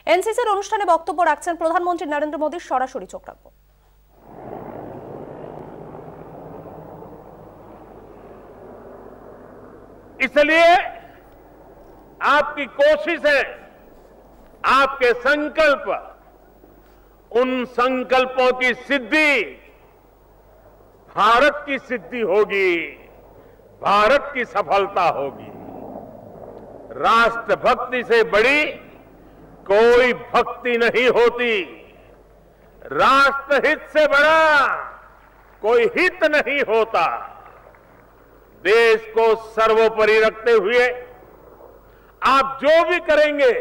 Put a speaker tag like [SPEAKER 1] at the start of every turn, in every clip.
[SPEAKER 1] এনসিসির অনুষ্ঠানে বক্তব্য রাখছেন প্রধানমন্ত্রী নরেন্দ্র মোদীর, সরাসরি চোখ রাখবো।
[SPEAKER 2] इसलिए आपकी कोशिशें, आपके संकल्प, उन संकल्पों की सिद्धि भारत की सिद्धि होगी, भारत की सफलता होगी। राष्ट्रभक्ति से बड़ी कोई भक्ति नहीं होती, राष्ट्रहित से बड़ा कोई हित नहीं होता। देश को सर्वोपरि रखते हुए आप जो भी करेंगे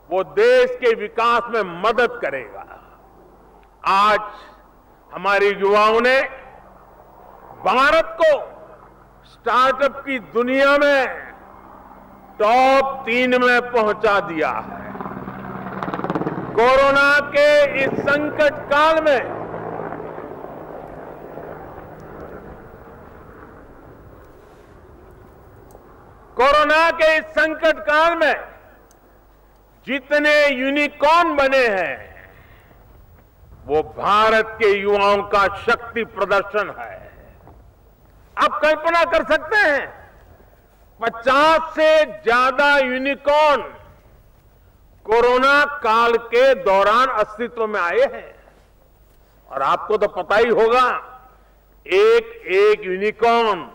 [SPEAKER 2] वो देश के विकास में मदद करेगा। आज हमारे युवाओं ने भारत को स्टार्टअप की दुनिया में टॉप 3 में पहुंचा दिया है। कोरोना के इस संकट काल में जितने यूनिकॉर्न बने हैं वो भारत के युवाओं का शक्ति प्रदर्शन है। आप कल्पना कर सकते हैं 50 से ज्यादा यूनिकॉर्न कोरोना काल के दौरान अस्तित्व में आए हैं। और आपको तो पता ही होगा, एक एक यूनिकॉर्न,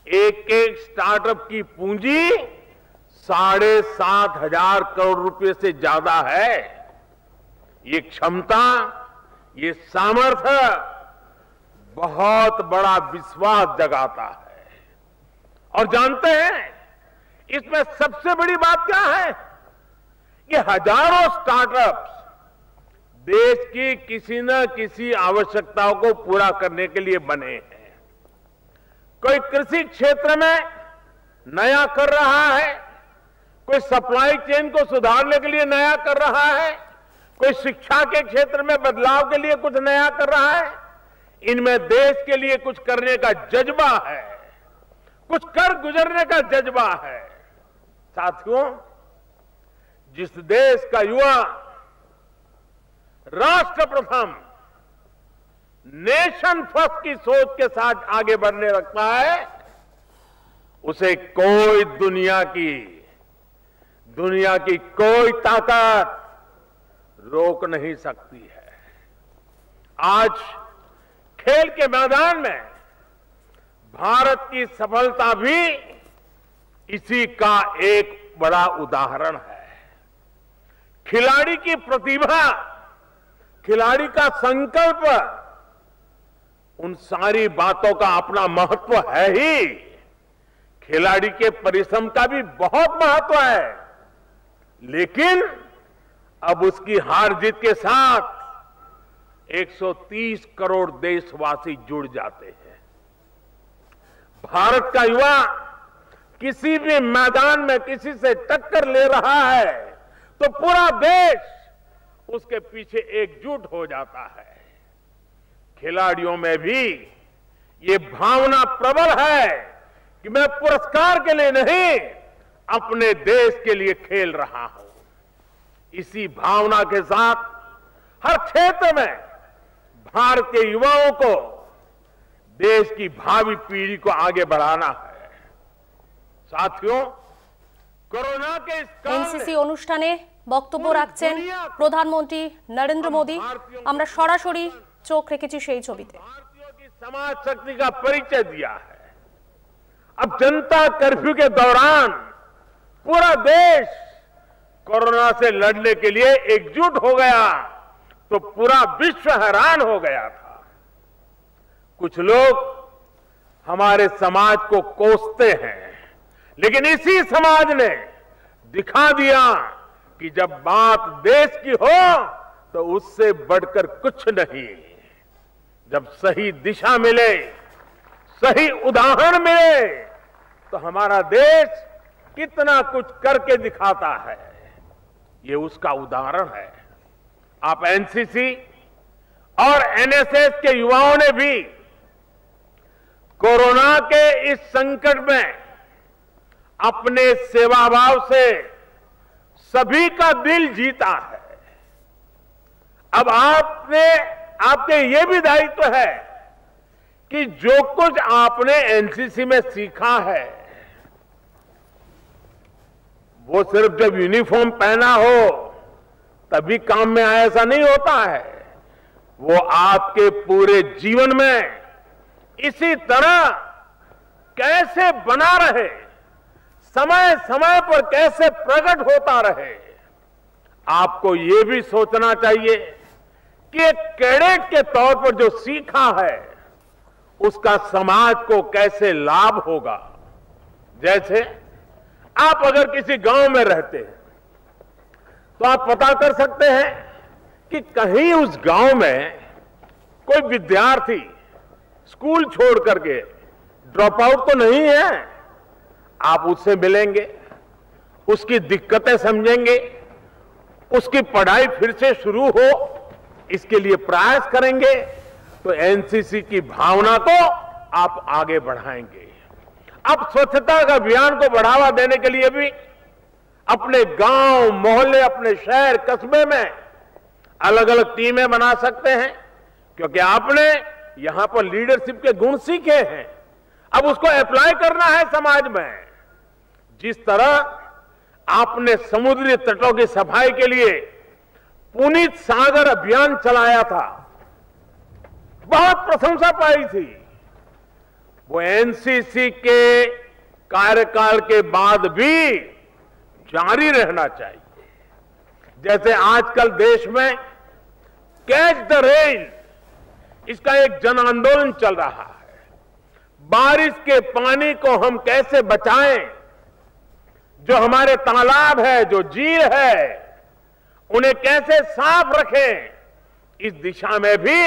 [SPEAKER 2] एक एक स्टार्टअप की पूंजी 7,500 करोड़ रुपए से ज्यादा है। ये क्षमता, ये सामर्थ्य बहुत बड़ा विश्वास जगाता है। और जानते हैं इसमें सबसे बड़ी बात क्या है कि हजारों स्टार्टअप्स देश की किसी न किसी आवश्यकताओं को पूरा करने के लिए बने हैं। कोई कृषि क्षेत्र में नया कर रहा है, कोई सप्लाई चेन को सुधारने के लिए नया कर रहा है, कोई शिक्षा के क्षेत्र में बदलाव के लिए कुछ नया कर रहा है। इनमें देश के लिए कुछ करने का जज्बा है, कुछ कर गुजरने का जज्बा है। साथियों, जिस देश का युवा राष्ट्र प्रथम, नेशन फर्स्ट की सोच के साथ आगे बढ़ने लगता है, उसे कोई दुनिया की कोई ताकत रोक नहीं सकती है। आज खेल के मैदान में भारत की सफलता भी इसी का एक बड़ा उदाहरण है। खिलाड़ी की प्रतिभा, खिलाड़ी का संकल्प, उन सारी बातों का अपना महत्व है ही। खिलाड़ी के परिश्रम का भी बहुत महत्व है, लेकिन अब उसकी हार जीत के साथ 130 करोड़ देशवासी जुड़ जाते हैं। भारत का युवा किसी भी मैदान में किसी से टक्कर ले रहा है तो पूरा देश उसके पीछे एकजुट हो जाता है। खिलाड़ियों में भी ये भावना प्रबल है कि मैं पुरस्कार के लिए नहीं, अपने देश के लिए खेल रहा हूं। इसी भावना के साथ हर क्षेत्र में भारत के युवाओं को, देश की भावी पीढ़ी को आगे बढ़ाना है। साथियों, कोरोना के इस
[SPEAKER 1] এনসিসি অনুষ্ঠানে বক্তব্য রাখছেন প্রধানমন্ত্রী নরেন্দ্র মোদী। আমরা সরাসরি চোখ রেখেছি সেই ছবিতে।
[SPEAKER 2] भारतीयों की समाज शक्ति का परिचय दिया है। अब जनता कर्फ्यू के दौरान पूरा देश कोरोना से लड़ने के लिए एकजुट हो गया तो पूरा विश्व हैरान हो गया था। कुछ लोग हमारे समाज को कोसते हैं, लेकिन इसी समाज ने दिखा दिया कि जब बात देश की हो तो उससे बढ़कर कुछ नहीं। जब सही दिशा मिले, सही उदाहरण मिले, तो हमारा देश कितना कुछ करके दिखाता है। ये उसका उदाहरण है। आप एनसीसी और एनएसएस के युवाओं ने भी कोरोना के इस संकट में अपने सेवाभाव से सभी का दिल जीता है। अब आपके ये भी दायित्व है कि जो कुछ आपने एनसीसी में सीखा है वो सिर्फ जब यूनिफॉर्म पहना हो तभी काम में आए, ऐसा नहीं होता है। वो आपके पूरे जीवन में इसी तरह कैसे बना रहे, समय समय पर कैसे प्रकट होता रहे। आपको ये भी सोचना चाहिए कि एक कैडेट के तौर पर जो सीखा है उसका समाज को कैसे लाभ होगा। जैसे आप अगर किसी गांव में रहते हैं तो आप पता कर सकते हैं कि कहीं उस गांव में कोई विद्यार्थी स्कूल छोड़ करके ड्रॉप आउट तो नहीं है। आप उससे मिलेंगे, उसकी दिक्कतें समझेंगे, उसकी पढ़ाई फिर से शुरू हो इसके लिए प्रयास करेंगे, तो एनसीसी की भावना को आप आगे बढ़ाएंगे। अब स्वच्छता का अभियान को बढ़ावा देने के लिए भी अपने गांव, मोहल्ले, अपने शहर, कस्बे में अलग अलग टीमें बना सकते हैं, क्योंकि आपने यहां पर लीडरशिप के गुण सीखे हैं। अब उसको अप्लाई करना है समाज में। जिस तरह आपने समुद्री तटों की सफाई के लिए पुनीत सागर अभियान चलाया था, बहुत प्रशंसा पाई थी, वो एनसीसी के कार्यकाल के बाद भी जारी रहना चाहिए। जैसे आजकल देश में कैच द रेन, इसका एक जन आंदोलन चल रहा है। बारिश के पानी को हम कैसे बचाएं, जो हमारे तालाब है, जो झील है, उन्हें कैसे साफ रखें, इस दिशा में भी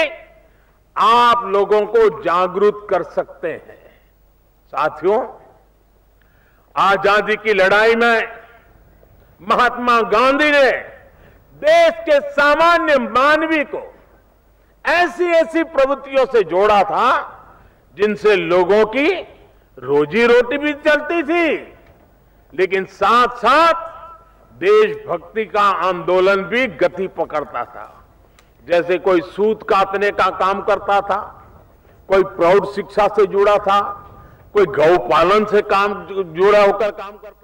[SPEAKER 2] आप लोगों को जागरूक कर सकते हैं। साथियों, आजादी की लड़ाई में महात्मा गांधी ने देश के सामान्य मानवी को ऐसी ऐसी प्रवृत्तियों से जोड़ा था जिनसे लोगों की रोजी रोटी भी चलती थी, लेकिन साथ साथ देशभक्ति का आंदोलन भी गति पकड़ता था। जैसे कोई सूत काटने का काम करता था, कोई प्रौढ़ शिक्षा से जुड़ा था, कोई गौ पालन से जुड़ा होकर काम करता था।